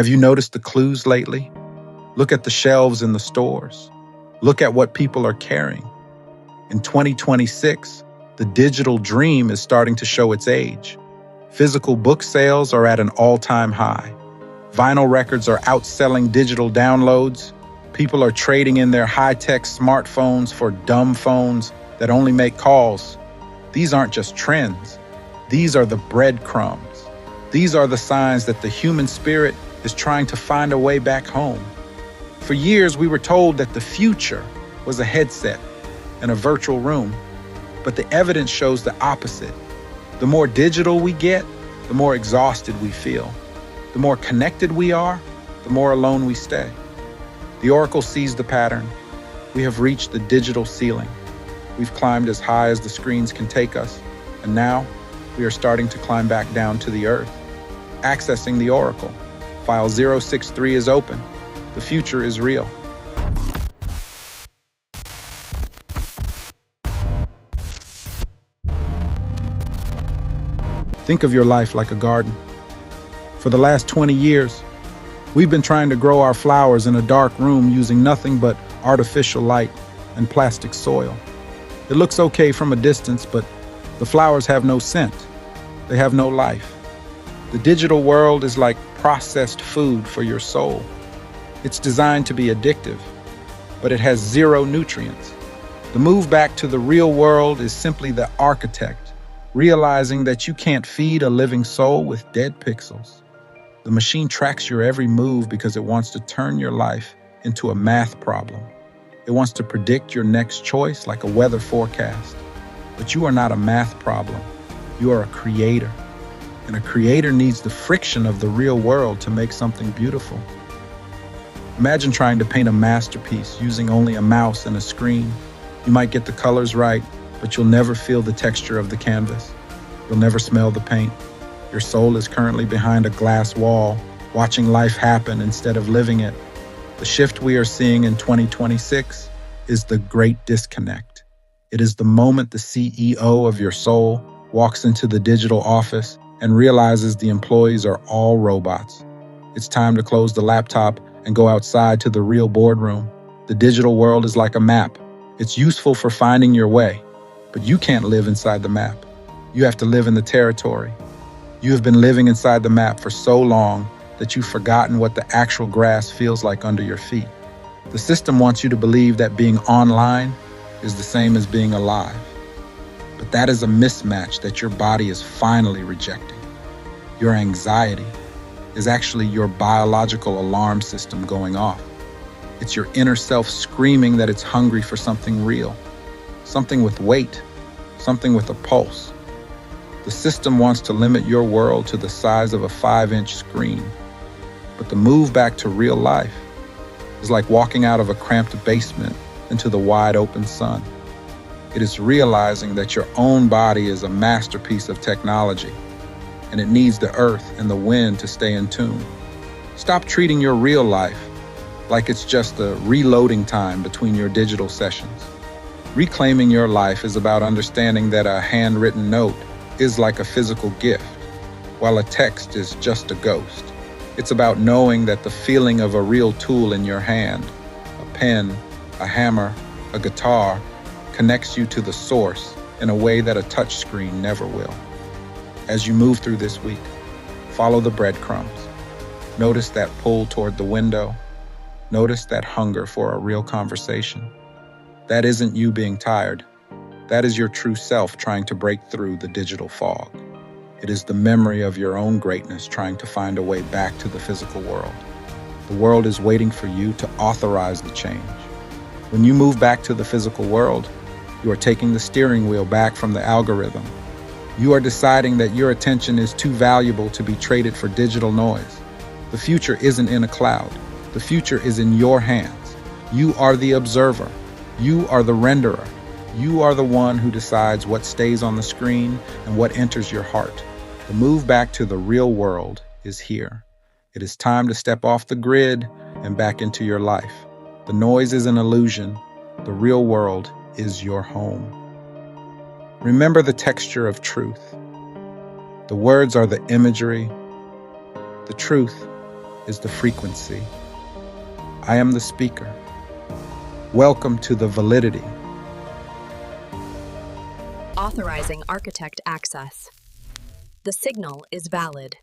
Have you noticed the clues lately? Look at the shelves in the stores. Look at what people are carrying. In 2026, the digital dream is starting to show its age. Physical book sales are at an all-time high. Vinyl records are outselling digital downloads. People are trading in their high-tech smartphones for dumb phones that only make calls. These aren't just trends. These are the breadcrumbs. These are the signs that the human spirit is trying to find a way back home. For years, we were told that the future was a headset and a virtual room, but the evidence shows the opposite. The more digital we get, the more exhausted we feel. The more connected we are, the more alone we stay. The oracle sees the pattern. We have reached the digital ceiling. We've climbed as high as the screens can take us, and now we are starting to climb back down to the earth. Accessing the oracle. File 063 is open. The future is real. Think of your life like a garden. For the last 20 years, we've been trying to grow our flowers in a dark room using nothing but artificial light and plastic soil. It looks okay from a distance, but the flowers have no scent. They have no life. The digital world is like processed food for your soul. It's designed to be addictive, but it has zero nutrients. The move back to the real world is simply the architect, realizing that you can't feed a living soul with dead pixels. The machine tracks your every move because it wants to turn your life into a math problem. It wants to predict your next choice like a weather forecast. But you are not a math problem. You are a creator. And a creator needs the friction of the real world to make something beautiful. Imagine trying to paint a masterpiece using only a mouse and a screen. You might get the colors right, but you'll never feel the texture of the canvas. You'll never smell the paint. Your soul is currently behind a glass wall, watching life happen instead of living it. The shift we are seeing in 2026 is the great disconnect. It is the moment the CEO of your soul walks into the digital office and realizes the employees are all robots. It's time to close the laptop and go outside to the real boardroom. The digital world is like a map. It's useful for finding your way, but you can't live inside the map. You have to live in the territory. You have been living inside the map for so long that you've forgotten what the actual grass feels like under your feet. The system wants you to believe that being online is the same as being alive. But that is a mismatch that your body is finally rejecting. Your anxiety is actually your biological alarm system going off. It's your inner self screaming that it's hungry for something real, something with weight, something with a pulse. The system wants to limit your world to the size of a 5-inch screen. But the move back to real life is like walking out of a cramped basement into the wide open sun. It is realizing that your own body is a masterpiece of technology, and it needs the earth and the wind to stay in tune. Stop treating your real life like it's just a reloading time between your digital sessions. Reclaiming your life is about understanding that a handwritten note is like a physical gift, while a text is just a ghost. It's about knowing that the feeling of a real tool in your hand, a pen, a hammer, a guitar, connects you to the source in a way that a touchscreen never will. As you move through this week, follow the breadcrumbs. Notice that pull toward the window. Notice that hunger for a real conversation. That isn't you being tired. That is your true self trying to break through the digital fog. It is the memory of your own greatness trying to find a way back to the physical world. The world is waiting for you to authorize the change. When you move back to the physical world, you are taking the steering wheel back from the algorithm. You are deciding that your attention is too valuable to be traded for digital noise. The future isn't in a cloud. The future is in your hands. You are the observer. You are the renderer. You are the one who decides what stays on the screen and what enters your heart. The move back to the real world is here. It is time to step off the grid and back into your life. The noise is an illusion. The real world is your home. Remember the texture of truth. The words are the imagery. The truth is the frequency. I am the speaker. Welcome to the Validity. Authorizing architect access. The signal is valid.